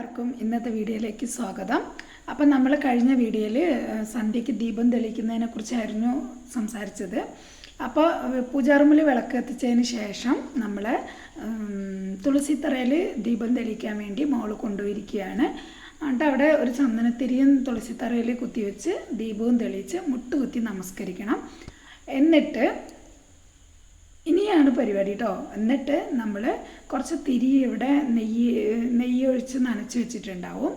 എല്ലാവർക്കും ഇന്നത്തെ വീഡിയോയിലേക്ക് സ്വാഗതം. അപ്പം നമ്മൾ കഴിഞ്ഞ വീഡിയോയിൽ സന്ധ്യയ്ക്ക് ദീപം തെളിയിക്കുന്നതിനെ കുറിച്ചായിരുന്നു സംസാരിച്ചത്. അപ്പോൾ പൂജാറൂമിൽ വിളക്ക് കത്തിച്ചതിന് ശേഷം നമ്മൾ തുളസിത്തറയിൽ ദീപം തെളിയിക്കാൻ വേണ്ടി മോള് കൊണ്ടുപോയിരിക്കുകയാണ്. എന്നിട്ട് അവിടെ ഒരു ചന്ദനത്തിരിയും തുളസിത്തറയിൽ കുത്തിവെച്ച് ദീപവും തെളിയിച്ച് മുട്ടുകുത്തി നമസ്കരിക്കണം. എന്നിട്ട് ഇനിയാണ് പരിപാടി കേട്ടോ. എന്നിട്ട് നമ്മൾ കുറച്ച് തിരി ഇവിടെ നെയ്യ് ഒഴിച്ച് നനച്ച് വെച്ചിട്ടുണ്ടാവും.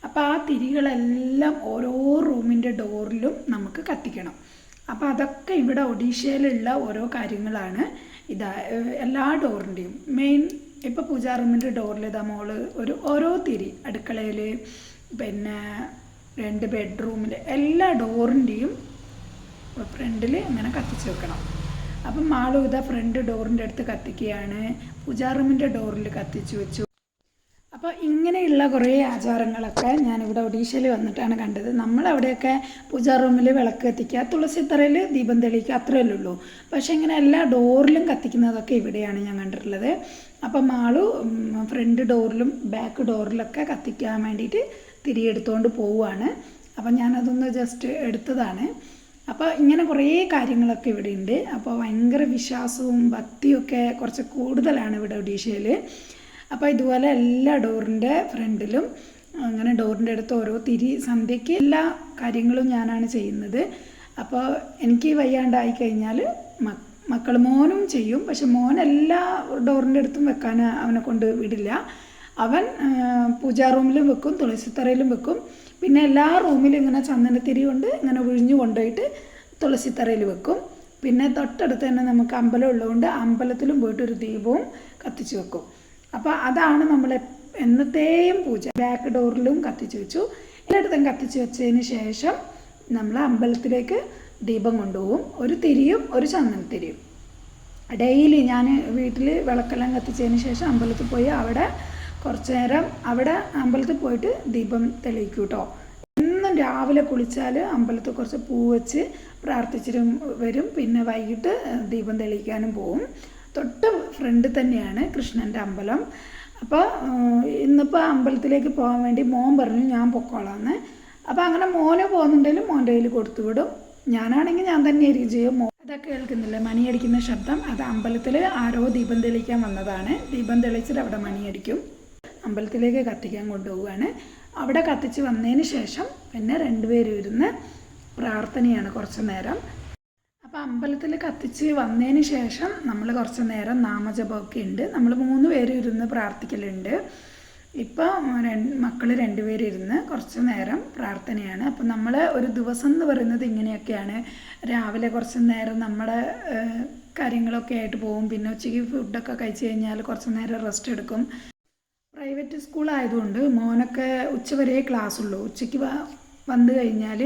അപ്പോൾ ആ തിരികളെല്ലാം ഓരോ റൂമിൻ്റെ ഡോറിലും നമുക്ക് കത്തിക്കണം. അപ്പോൾ അതൊക്കെ ഇവിടെ ഒഡീഷയിലുള്ള ഓരോ കാര്യങ്ങളാണ്. എല്ലാ ഡോറിൻ്റെയും മെയിൻ ഇപ്പോൾ പൂജാ റൂമിൻ്റെ ഡോറിൽ ഇതാ മോള് ഓരോ തിരി, അടുക്കളയിൽ പിന്നെ 2 ബെഡ്റൂമിൽ എല്ലാ ഡോറിൻ്റെയും ഫ്രണ്ടിൽ ഇങ്ങനെ കത്തിച്ച് വെക്കണം. അപ്പം മാളും ഇതാ ഫ്രണ്ട് ഡോറിൻ്റെ അടുത്ത് കത്തിക്കുകയാണ്. പൂജാ റൂമിൻ്റെ ഡോറിൽ കത്തിച്ചു വെച്ചു. അപ്പോൾ ഇങ്ങനെയുള്ള കുറേ ആചാരങ്ങളൊക്കെ ഞാനിവിടെ ഒഡീഷയിൽ വന്നിട്ടാണ് കണ്ടത്. നമ്മളവിടെയൊക്കെ പൂജാ റൂമിൽ വിളക്ക് കത്തിക്കുക, തുളസിത്തറയിൽ ദീപം തെളിയിക്കുക, അത്രയല്ലേ ഉള്ളൂ. പക്ഷേ ഇങ്ങനെ എല്ലാ ഡോറിലും കത്തിക്കുന്നതൊക്കെ ഇവിടെയാണ് ഞാൻ കണ്ടിട്ടുള്ളത്. അപ്പം മാളു ഫ്രണ്ട് ഡോറിലും ബാക്ക് ഡോറിലൊക്കെ കത്തിക്കാൻ വേണ്ടിയിട്ട് തിരിയെടുത്തുകൊണ്ട് പോവുകയാണ്. അപ്പം ഞാനതൊന്ന് ജസ്റ്റ് എടുത്തതാണ്. അപ്പോൾ ഇങ്ങനെ കുറേ കാര്യങ്ങളൊക്കെ ഇവിടെ ഉണ്ട്. അപ്പോൾ ഭയങ്കര വിശ്വാസവും ഭക്തിയൊക്കെ കുറച്ച് കൂടുതലാണ് ഇവിടെ ഒഡീഷയിൽ. അപ്പോൾ ഇതുപോലെ എല്ലാ ഡോറിൻ്റെ ഫ്രണ്ടിലും അങ്ങനെ ഡോറിൻ്റെ അടുത്ത് ഓരോ തിരി, സന്ധ്യയ്ക്ക് എല്ലാ കാര്യങ്ങളും ഞാനാണ് ചെയ്യുന്നത്. അപ്പോൾ എനിക്ക് വയ്യാണ്ടായി കഴിഞ്ഞാൽ മക്കൾ മോനും ചെയ്യും. പക്ഷെ മോൻ എല്ലാ ഡോറിൻ്റെ അടുത്തും വെക്കാൻ അവനെ കൊണ്ട് വിടില്ല. അവൻ പൂജാ റൂമിലും വെക്കും, തുളസിത്തറയിലും വെക്കും. പിന്നെ എല്ലാ റൂമിലും ഇങ്ങനെ ചന്ദനത്തിരി കൊണ്ട് ഇങ്ങനെ ഒഴിഞ്ഞു കൊണ്ടുപോയിട്ട് തുളസിത്തറയിൽ വെക്കും. പിന്നെ തൊട്ടടുത്ത് തന്നെ നമുക്ക് അമ്പലം ഉള്ളതുകൊണ്ട് അമ്പലത്തിലും പോയിട്ട് ഒരു ദീപവും കത്തിച്ച് വെക്കും. അപ്പോൾ അതാണ് നമ്മൾ എന്നത്തെയും പൂജ. ബാക്ക് ഡോറിലും കത്തിച്ച് വെച്ചു. എല്ലായിടത്തും കത്തിച്ച് വെച്ചതിന് ശേഷം നമ്മൾ അമ്പലത്തിലേക്ക് ദീപം കൊണ്ടുപോകും. ഒരു തിരിയും ഒരു ചന്ദനത്തിരിയും. ഡെയിലി ഞാൻ വീട്ടിൽ വിളക്കെല്ലാം കത്തിച്ചതിന് ശേഷം അമ്പലത്തിൽ പോയി അവിടെ കുറച്ച് നേരം അവിടെ അമ്പലത്തിൽ പോയിട്ട് ദീപം തെളിയിക്കും കേട്ടോ. എന്നും രാവിലെ കുളിച്ചാൽ അമ്പലത്തിൽ കുറച്ച് പൂ വെച്ച് പ്രാർത്ഥിച്ചിട്ടും വരും. പിന്നെ വൈകിട്ട് ദീപം തെളിയിക്കാനും പോവും. തൊട്ട് ഫ്രണ്ട് തന്നെയാണ് കൃഷ്ണൻ്റെ അമ്പലം. അപ്പോൾ ഇന്നിപ്പോൾ അമ്പലത്തിലേക്ക് പോകാൻ വേണ്ടി മോൻ പറഞ്ഞു ഞാൻ പൊക്കോളാന്ന്. അപ്പോൾ അങ്ങനെ മോന് പോകുന്നുണ്ടെങ്കിലും മോൻ്റെ കയ്യിൽ കൊടുത്തു വിടും. ഞാനാണെങ്കിൽ ഞാൻ തന്നെയായിരിക്കും ചെയ്യും. അതൊക്കെ കേൾക്കുന്നില്ല മണിയടിക്കുന്ന ശബ്ദം. അത് അമ്പലത്തിൽ ആരോ ദീപം തെളിയിക്കാൻ വന്നതാണ്. ദീപം തെളിച്ചിട്ട് അവിടെ മണിയടിക്കും. അമ്പലത്തിലേക്ക് കത്തിക്കാൻ കൊണ്ടുപോവുകയാണ്. അവിടെ കത്തിച്ച് വന്നതിന് ശേഷം പിന്നെ 2 പേരും ഇരുന്ന് പ്രാർത്ഥനയാണ് കുറച്ച് നേരം. അപ്പോൾ അമ്പലത്തിൽ കത്തിച്ച് വന്നതിന് ശേഷം നമ്മൾ കുറച്ച് നേരം നാമജപമൊക്കെ ഉണ്ട്. നമ്മൾ 3 പേരും ഇരുന്ന് പ്രാർത്ഥിക്കലുണ്ട്. ഇപ്പോൾ മക്കൾ 2 പേരും ഇരുന്ന് കുറച്ച് നേരം പ്രാർത്ഥനയാണ്. അപ്പോൾ നമ്മൾ ഒരു ദിവസം എന്ന് പറയുന്നത് ഇങ്ങനെയൊക്കെയാണ്. രാവിലെ കുറച്ച് നേരം നമ്മുടെ കാര്യങ്ങളൊക്കെ ആയിട്ട് പോകും. പിന്നെ ഉച്ചയ്ക്ക് ഫുഡൊക്കെ കഴിച്ച് കഴിഞ്ഞാൽ കുറച്ച് നേരം റെസ്റ്റ് എടുക്കും. പ്രൈവറ്റ് സ്കൂളായതുകൊണ്ട് മോനൊക്കെ ഉച്ചവരെ ക്ലാസ്സുള്ളൂ. ഉച്ചയ്ക്ക് വന്നു കഴിഞ്ഞാൽ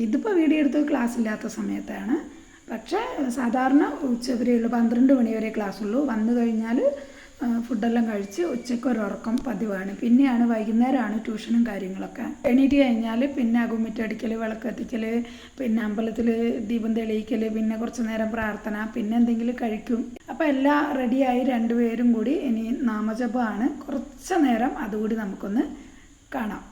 ഇതിപ്പോൾ വീഡിയോ എടുത്ത് ക്ലാസ് ഇല്ലാത്ത സമയത്താണ്. പക്ഷേ സാധാരണ ഉച്ചവരെയുള്ള 12 മണി വരെ ക്ലാസ്സുള്ളൂ. വന്നു കഴിഞ്ഞാൽ ഫുഡെല്ലാം കഴിച്ച് ഉച്ചയ്ക്ക് ഒരു ഉറക്കം പതിവാണ്. പിന്നെയാണ് വൈകുന്നേരമാണ് ട്യൂഷനും കാര്യങ്ങളൊക്കെ. എണീറ്റ് കഴിഞ്ഞാൽ പിന്നെ അകുമിറ്റടിക്കൽ, വിളക്ക് കത്തിക്കൽ, പിന്നെ അമ്പലത്തിൽ ദീപം തെളിയിക്കൽ, പിന്നെ കുറച്ച് നേരം പ്രാർത്ഥന, പിന്നെ എന്തെങ്കിലും കഴിക്കും. അപ്പോൾ എല്ലാം റെഡിയായി 2 പേരും കൂടി ഇനി നാമജപമാണ്. കുറച്ച് നേരം അതുകൂടി നമുക്കൊന്ന് കാണാം.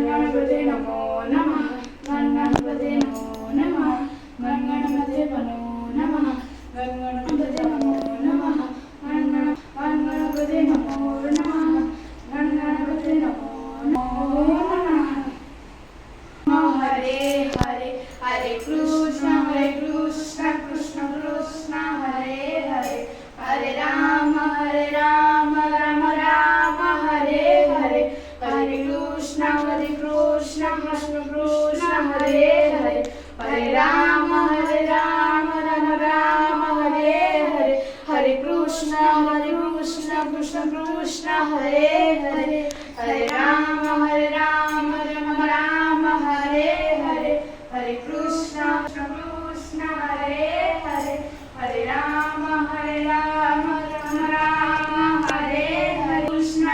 गणपते नमो नमः गणपते नमो नमः गणपते नमो नमः गणपते नमो नमः गणपते नमो नमः गणपते नमो नमः हरे हरे हरे कृष्ण कृष्ण कृष्ण हरे हरे हरे राम राम राम हरे हरे हरे कृष्ण कृष्ण कृष्ण हरे हरे हरे राम राम राम हरे हरे हरे कृष्ण कृष्ण कृष्ण हरे हरे हरे राम राम राम हरे हरे हरे कृष्ण कृष्ण हरे हरे हरे राम राम राम हरे हरे कृष्ण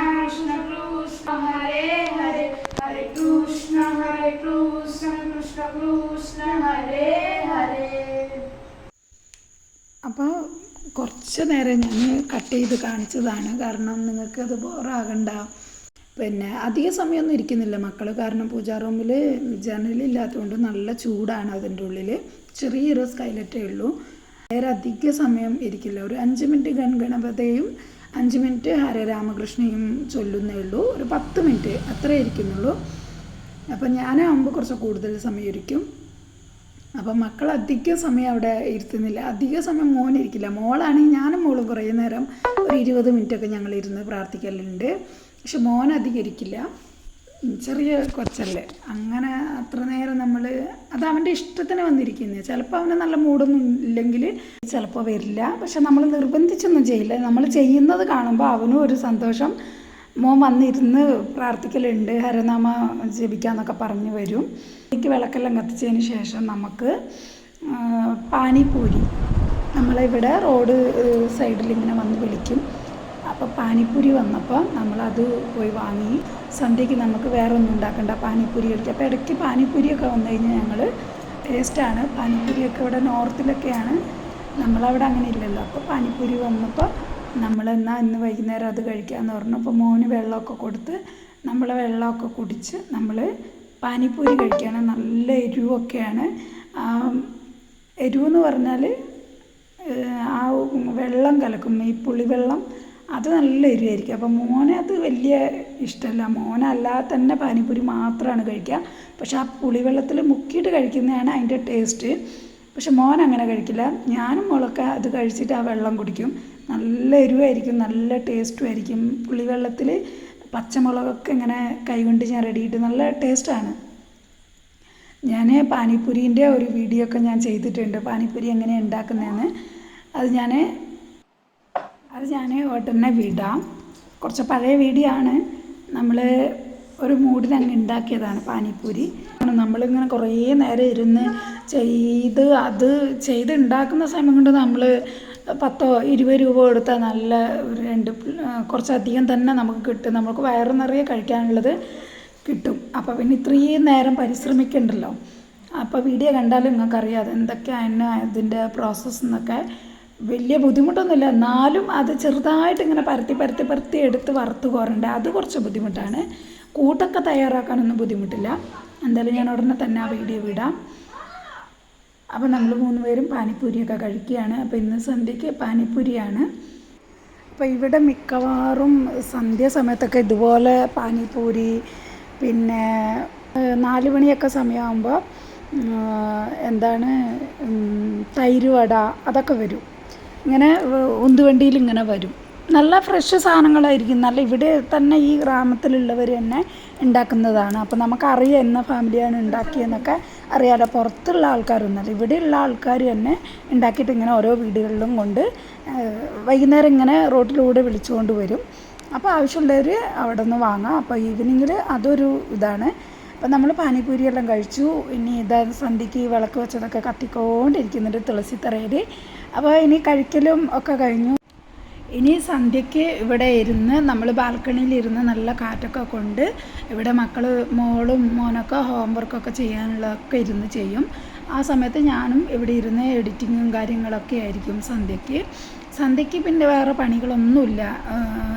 कृष्ण हरे हरे हरे कृष्ण कृष्ण कृष्ण കൃഷ്ണ ഹരേ ഹരേ. അപ്പോൾ കുറച്ച് നേരം ഞാൻ കട്ട് ചെയ്ത് കാണിച്ചതാണ്, കാരണം നിങ്ങൾക്കത് ബോറാകണ്ട. പിന്നെ അധിക സമയമൊന്നും ഇരിക്കുന്നില്ല മക്കൾ, കാരണം പൂജാ റൂമിൽ ജനലില്ലാത്തതുകൊണ്ട് നല്ല ചൂടാണ്. അതിൻ്റെ ഉള്ളിൽ ചെറിയൊരു സ്കൈലറ്റേ ഉള്ളൂ. വേറെ അധിക സമയം ഇരിക്കില്ല. ഒരു 5 മിനിറ്റ് ഗണഗണപതയും 5 മിനിറ്റ് ഹരേ രാമകൃഷ്ണയും ചൊല്ലുന്നേ ഉള്ളൂ. ഒരു 10 മിനിറ്റ് അത്രേ ഇരിക്കുന്നുള്ളൂ. അപ്പം ഞാനാകുമ്പോൾ കുറച്ച് കൂടുതൽ സമയം ഇരിക്കും. അപ്പം മക്കൾ അധിക സമയം അവിടെ ഇരുത്തുന്നില്ല. അധിക സമയം മോനിരിക്കില്ല. മോളാണെങ്കിൽ ഞാനും മോളും കുറേ നേരം ഒരു 20 മിനിറ്റൊക്കെ ഞങ്ങൾ ഇരുന്ന് പ്രാർത്ഥിക്കലുണ്ട്. പക്ഷെ മോൻ അധികം ഇരിക്കില്ല, ചെറിയ കൊച്ചല്ലേ, അങ്ങനെ അത്ര നേരം നമ്മൾ അത് അവൻ്റെ ഇഷ്ടത്തിന് വന്നിരിക്കുന്നത്. ചിലപ്പോൾ അവന് നല്ല മൂടൊന്നും ഇല്ലെങ്കിൽ ചിലപ്പോൾ വരില്ല. പക്ഷെ നമ്മൾ നിർബന്ധിച്ചൊന്നും ചെയ്യില്ല. നമ്മൾ ചെയ്യുന്നത് കാണുമ്പോൾ അവനും ഒരു സന്തോഷം. മോൻ വന്നിരുന്ന് പ്രാർത്ഥിക്കലുണ്ട്, ഹരനാമ ജപിക്കാന്നൊക്കെ പറഞ്ഞു വരും. എനിക്ക് വിളക്കെല്ലാം കത്തിച്ചതിന് ശേഷം നമുക്ക് പാനിപ്പൂരി, നമ്മളിവിടെ റോഡ് സൈഡിൽ ഇങ്ങനെ വന്ന് വിളിക്കും. അപ്പോൾ പാനിപ്പൂരി വന്നപ്പോൾ നമ്മളത് പോയി വാങ്ങി. സന്ധ്യയ്ക്ക് നമുക്ക് വേറെ ഒന്നും ഉണ്ടാക്കണ്ട, പാനിപ്പൂരി കഴിക്കുക. അപ്പോൾ ഇടയ്ക്ക് പാനിപ്പൂരിയൊക്കെ വന്നു കഴിഞ്ഞാൽ ഞങ്ങൾ ടേസ്റ്റാണ്. പാനിപ്പൂരിയൊക്കെ ഇവിടെ നോർത്തിലൊക്കെയാണ്, നമ്മളവിടെ അങ്ങനെ ഇല്ലല്ലോ. അപ്പോൾ പാനിപ്പൂരി വന്നപ്പോൾ നമ്മളെന്നാൽ ഇന്ന് വൈകുന്നേരം അത് കഴിക്കാമെന്ന് പറഞ്ഞു. അപ്പോൾ മോന് വെള്ളമൊക്കെ കൊടുത്ത് നമ്മൾ വെള്ളമൊക്കെ കുടിച്ച് നമ്മൾ പാനിപ്പൂരി കഴിക്കുകയാണ്. നല്ല എരിവൊക്കെയാണ്. എരിവെന്ന് പറഞ്ഞാൽ ആ വെള്ളം കലക്കും, ഈ പുളിവെള്ളം, അത് നല്ല എരിവായിരിക്കും. അപ്പോൾ മോനെ അത് വലിയ ഇഷ്ടമല്ല. മോനല്ലാതെ തന്നെ പാനിപ്പൂരി മാത്രമാണ് കഴിക്കുക. പക്ഷെ ആ പുളിവെള്ളത്തിൽ മുക്കിയിട്ട് കഴിക്കുന്നതാണ് അതിൻ്റെ ടേസ്റ്റ്. പക്ഷെ മോൻ അങ്ങനെ കഴിക്കില്ല. ഞാനും മോളൊക്കെ അത് കഴിച്ചിട്ട് ആ വെള്ളം കുടിക്കും. നല്ല എരിവായിരിക്കും, നല്ല ടേസ്റ്റും ആയിരിക്കും. പുളിവെള്ളത്തിൽ പച്ചമുളകൊക്കെ ഇങ്ങനെ കൈകൊണ്ട് ഞാൻ റെഡിയിട്ട് നല്ല ടേസ്റ്റാണ്. ഞാൻ പാനിപ്പൂരീൻ്റെ ഒരു വീഡിയോ ഒക്കെ ഞാൻ ചെയ്തിട്ടുണ്ട്, പാനിപ്പൂരി എങ്ങനെയാണ് ഉണ്ടാക്കുന്നതെന്ന്. അത് ഞാൻ ഉടനെ വിടാം. കുറച്ച് പഴയ വീഡിയോ ആണ്. നമ്മൾ ഒരു മൂഡിൽ അങ്ങ് ഉണ്ടാക്കിയതാണ് പാനിപ്പൂരി. നമ്മളിങ്ങനെ കുറേ നേരം ഇരുന്ന് ചെയ്ത് ഉണ്ടാക്കുന്ന സമയം കൊണ്ട് നമ്മൾ 10-20 രൂപ കൊടുത്താൽ നല്ല കുറച്ചധികം തന്നെ നമുക്ക് കിട്ടും. നമുക്ക് വയറ് നിറയെ കഴിക്കാനുള്ളത് കിട്ടും. അപ്പോൾ പിന്നെ ഇത്രയും നേരം പരിശ്രമിക്കണ്ടല്ലോ. അപ്പോൾ വീഡിയോ കണ്ടാലും നിങ്ങൾക്കറിയാം എന്തൊക്കെയാണ് അതിൻ്റെ പ്രോസസ്സ് എന്നൊക്കെ. വലിയ ബുദ്ധിമുട്ടൊന്നുമില്ല, എന്നാലും അത് ചെറുതായിട്ട് ഇങ്ങനെ പരത്തി എടുത്ത് വറുത്ത് കോരണ്ട, അത് കുറച്ച് ബുദ്ധിമുട്ടാണ്. കൂട്ടൊക്കെ തയ്യാറാക്കാനൊന്നും ബുദ്ധിമുട്ടില്ല. എന്തായാലും ഞാൻ ഉടനെ തന്നെ ആ വീഡിയോ വിടാം. അപ്പോൾ നമ്മൾ 3 പേരും പാനിപ്പൂരിയൊക്കെ കഴിക്കുകയാണ്. അപ്പോൾ ഇന്ന് സന്ധ്യയ്ക്ക് പാനിപ്പൂരിയാണ്. അപ്പോൾ ഇവിടെ മിക്കവാറും സന്ധ്യ സമയത്തൊക്കെ ഇതുപോലെ പാനിപ്പൂരി, പിന്നെ 4 മണിയൊക്കെ സമയമാകുമ്പോൾ തൈര് വട അതൊക്കെ വരും. ഇങ്ങനെ ഉന്തുവണ്ടിയിൽ ഇങ്ങനെ വരും. നല്ല ഫ്രഷ് സാധനങ്ങളായിരിക്കും. നല്ല ഇവിടെ തന്നെ ഈ ഗ്രാമത്തിലുള്ളവർ തന്നെ ഉണ്ടാക്കുന്നതാണ്. അപ്പോൾ നമുക്കറിയാം എന്ന ഫാമിലിയാണ് ഉണ്ടാക്കിയെന്നൊക്കെ അറിയാലോ. പുറത്തുള്ള ആൾക്കാരൊന്നുമല്ല, ഇവിടെയുള്ള ആൾക്കാർ തന്നെ ഉണ്ടാക്കിയിട്ട് ഇങ്ങനെ ഓരോ വീടുകളിലും കൊണ്ട് വൈകുന്നേരം ഇങ്ങനെ റോട്ടിലൂടെ വിളിച്ചുകൊണ്ട് വരും. അപ്പോൾ ആവശ്യമുള്ളവർ അവിടെ നിന്ന് വാങ്ങാം. അപ്പോൾ ഈവനിങ്ങിൽ അതൊരു ഇതാണ്. അപ്പോൾ നമ്മൾ പാനിപ്പൂരിയെല്ലാം കഴിച്ചു. ഇനി സന്ധ്യയ്ക്ക് വിളക്ക് വെച്ചതൊക്കെ കത്തിക്കൊണ്ടിരിക്കുന്നുണ്ട് തുളസിത്തറയിൽ. അപ്പോൾ ഇനി കഴിക്കലും ഒക്കെ കഴിഞ്ഞു. ഇനി സന്ധ്യയ്ക്ക് ഇവിടെ ഇരുന്ന് നമ്മൾ ബാൽക്കണിയിലിരുന്ന് നല്ല കാറ്റൊക്കെ കൊണ്ട് ഇവിടെ മോളും മോനൊക്കെ ഹോംവർക്കൊക്കെ ചെയ്യാനുള്ളതൊക്കെ ഇരുന്ന് ചെയ്യും. ആ സമയത്ത് ഞാനും ഇവിടെ ഇരുന്ന് എഡിറ്റിങ്ങും കാര്യങ്ങളൊക്കെ ആയിരിക്കും സന്ധ്യയ്ക്ക് പിന്നെ വേറെ പണികളൊന്നുമില്ല.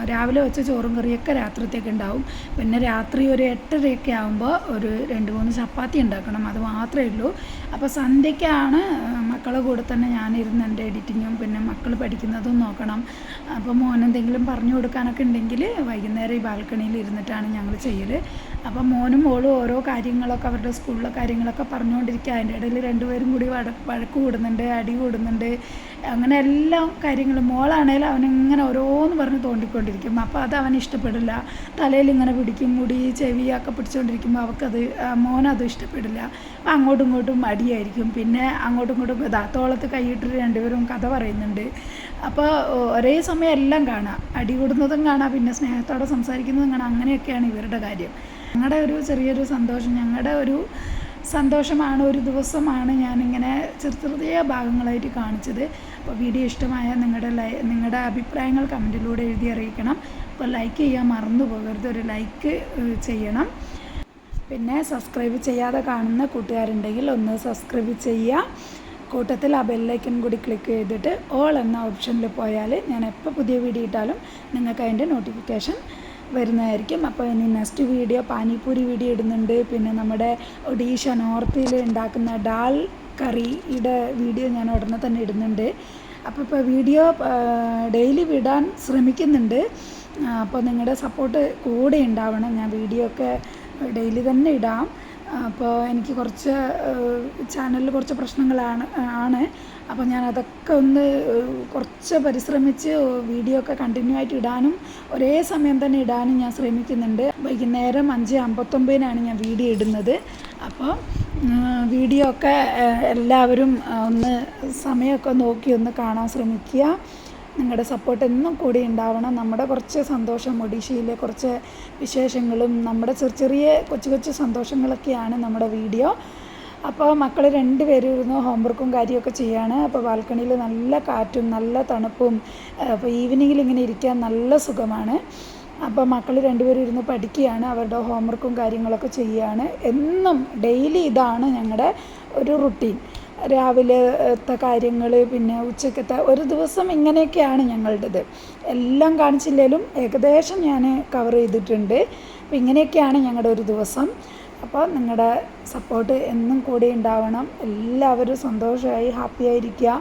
രാവിലെ വെച്ച ചോറും കറിയൊക്കെ രാത്രിത്തേക്ക് ഉണ്ടാവും. പിന്നെ രാത്രി ഒരു 8:30 ആകുമ്പോൾ ഒരു 2-3 ചപ്പാത്തി ഉണ്ടാക്കണം, അത് മാത്രമേ ഉള്ളൂ. അപ്പോൾ സന്ധ്യയ്ക്കാണ് മക്കളെ കൂടെ തന്നെ ഞാനിരുന്ന് എൻ്റെ എഡിറ്റിങ്ങും പിന്നെ മക്കൾ പഠിക്കുന്നതും നോക്കണം. അപ്പോൾ മോനെന്തെങ്കിലും പറഞ്ഞു കൊടുക്കാനൊക്കെ ഉണ്ടെങ്കിൽ വൈകുന്നേരം ഈ ബാൽക്കണിയിൽ ഇരുന്നിട്ടാണ് ഞങ്ങൾ ചെയ്യൽ. അപ്പോൾ മോനും മോളും ഓരോ കാര്യങ്ങളൊക്കെ അവരുടെ സ്കൂളിലെ കാര്യങ്ങളൊക്കെ പറഞ്ഞുകൊണ്ടിരിക്കുക. അതിൻ്റെ ഇടയിൽ 2 പേരും കൂടി വഴക്ക് കൂടുന്നുണ്ട്, അടി കൂടുന്നുണ്ട്, അങ്ങനെ എല്ലാ കാര്യങ്ങളും. മോളാണേലും അവനിങ്ങനെ ഓരോന്ന് പറഞ്ഞ് തോണ്ടിക്കൊണ്ടിരിക്കും. അപ്പോൾ അത് അവന് ഇഷ്ടപ്പെടില്ല. തലയിൽ ഇങ്ങനെ പിടിക്കും, മുടി ചെവിയൊക്കെ പിടിച്ചുകൊണ്ടിരിക്കുമ്പോൾ മോനത് ഇഷ്ടപ്പെടില്ല. അപ്പോൾ അങ്ങോട്ടും ഇങ്ങോട്ടും അടിയായിരിക്കും. പിന്നെ അങ്ങോട്ടും ഇങ്ങോട്ടും തോളത്ത് കൈയിട്ടിട്ട് 2 പേരും കഥ പറയുന്നുണ്ട്. അപ്പോൾ ഒരേ സമയം എല്ലാം കാണാം, അടി കൂടുന്നതും കാണാം, പിന്നെ സ്നേഹത്തോടെ സംസാരിക്കുന്നതും കാണാം. അങ്ങനെയൊക്കെയാണ് ഇവരുടെ കാര്യം. ഞങ്ങളുടെ ഒരു ചെറിയൊരു സന്തോഷം, ഞങ്ങളുടെ ഒരു സന്തോഷമാണ്, ഒരു ദിവസമാണ് ഞാനിങ്ങനെ ചെറിയ ഭാഗങ്ങളായിട്ട് കാണിച്ചത്. അപ്പോൾ വീഡിയോ ഇഷ്ടമായ നിങ്ങളുടെ അഭിപ്രായങ്ങൾ കമൻറ്റിലൂടെ എഴുതി അറിയിക്കണം. അപ്പോൾ ലൈക്ക് ചെയ്യാൻ മറന്നു പോകരുത്, ഒരു ലൈക്ക് ചെയ്യണം. പിന്നെ സബ്സ്ക്രൈബ് ചെയ്യാതെ കാണുന്ന കൂട്ടുകാരുണ്ടെങ്കിൽ ഒന്ന് സബ്സ്ക്രൈബ് ചെയ്യുക. കൂട്ടത്തിൽ ആ ബെല്ലൈക്കൺ കൂടി ക്ലിക്ക് ചെയ്തിട്ട് ഓൾ എന്ന ഓപ്ഷനിൽ പോയാൽ ഞാൻ എപ്പോൾ പുതിയ വീഡിയോ ഇട്ടാലും നിങ്ങൾക്ക് അതിൻ്റെ നോട്ടിഫിക്കേഷൻ വരുന്നതായിരിക്കും. അപ്പോൾ ഇനി നെക്സ്റ്റ് വീഡിയോ പാനിപ്പൂരി വീഡിയോ ഇടുന്നുണ്ട്. പിന്നെ നമ്മുടെ ഒഡീഷ നോർത്തിൽ ഉണ്ടാക്കുന്ന ഡാൽ കറിയുടെ വീഡിയോ ഞാൻ ഉടനെ തന്നെ ഇടുന്നുണ്ട്. അപ്പോൾ വീഡിയോ ഡെയിലി വിടാൻ ശ്രമിക്കുന്നുണ്ട്. അപ്പോൾ നിങ്ങളുടെ സപ്പോർട്ട് കൂടെ ഉണ്ടാവണം. ഞാൻ വീഡിയോ ഒക്കെ ഡെയിലി തന്നെ ഇടാം. അപ്പോൾ എനിക്ക് കുറച്ച് ചാനലിൽ കുറച്ച് പ്രശ്നങ്ങളാണ്. അപ്പോൾ ഞാൻ അതൊക്കെ ഒന്ന് കുറച്ച് പരിശ്രമിച്ച് വീഡിയോ ഒക്കെ കണ്ടിന്യൂ ആയിട്ട് ഇടാനും ഒരേ സമയം തന്നെ ഇടാനും ഞാൻ ശ്രമിക്കുന്നുണ്ട്. വൈകുന്നേരം 5:59 ഞാൻ വീഡിയോ ഇടുന്നത്. അപ്പോൾ വീഡിയോ ഒക്കെ എല്ലാവരും ഒന്ന് സമയമൊക്കെ നോക്കി ഒന്ന് കാണാൻ ശ്രമിക്കുക. നിങ്ങളുടെ സപ്പോർട്ട് എന്നും കൂടി ഉണ്ടാവണം. നമ്മുടെ കുറച്ച് സന്തോഷം, ഒഡീഷയിലെ കുറച്ച് വിശേഷങ്ങളും നമ്മുടെ ചെറിയ കൊച്ചു സന്തോഷങ്ങളൊക്കെയാണ് നമ്മുടെ വീഡിയോ. അപ്പോൾ മക്കൾ 2 പേരും ഇരുന്ന് ഹോംവർക്കും കാര്യമൊക്കെ ചെയ്യാണ്. അപ്പോൾ ബാൽക്കണിയിൽ നല്ല കാറ്റും നല്ല തണുപ്പും, അപ്പോൾ ഈവനിങ്ങിൽ ഇങ്ങനെ ഇരിക്കാൻ നല്ല സുഖമാണ്. അപ്പോൾ മക്കൾ 2 പേരും ഇരുന്ന് പഠിക്കുകയാണ്, അവരുടെ ഹോംവർക്കും കാര്യങ്ങളൊക്കെ ചെയ്യുകയാണ്. എന്നും ഡെയിലി ഇതാണ് ഞങ്ങളുടെ ഒരു റുട്ടീൻ. രാവിലത്തെ കാര്യങ്ങൾ, പിന്നെ ഉച്ചക്കത്തെ ഒരു ദിവസം ഇങ്ങനെയൊക്കെയാണ് ഞങ്ങളുടേത്. എല്ലാം കാണിച്ചില്ലെങ്കിലും ഏകദേശം ഞാൻ കവർ ചെയ്തിട്ടുണ്ട്. അപ്പോൾ ഇങ്ങനെയൊക്കെയാണ് ഞങ്ങളുടെ ഒരു ദിവസം. അപ്പോൾ നിങ്ങളുടെ സപ്പോർട്ട് എന്നും കൂടി ഉണ്ടാവണം. എല്ലാവരും സന്തോഷമായി ഹാപ്പി ആയിരിക്കുക.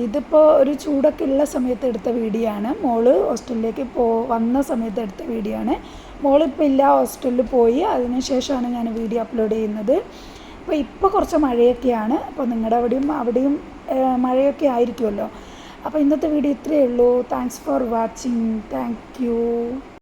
ഇതിപ്പോൾ ഒരു ചൂടൊക്കെ ഉള്ള സമയത്ത് എടുത്ത വീഡിയോ ആണ്. മോള് ഹോസ്റ്റലിലേക്ക് വന്ന സമയത്ത് എടുത്ത വീഡിയോ ആണ്. മോളിപ്പോൾ ഇല്ല, ഹോസ്റ്റലിൽ പോയി. അതിന് ശേഷമാണ് ഞാൻ വീഡിയോ അപ്ലോഡ് ചെയ്യുന്നത്. ഇപ്പോൾ കുറച്ച് മഴയൊക്കെയാണ്. അപ്പോൾ നിങ്ങളുടെ അവിടെയും മഴയൊക്കെ ആയിരിക്കുമല്ലോ. അപ്പോൾ ഇന്നത്തെ വീഡിയോ ഇത്രയേ ഉള്ളൂ. Thanks for watching. Thank you.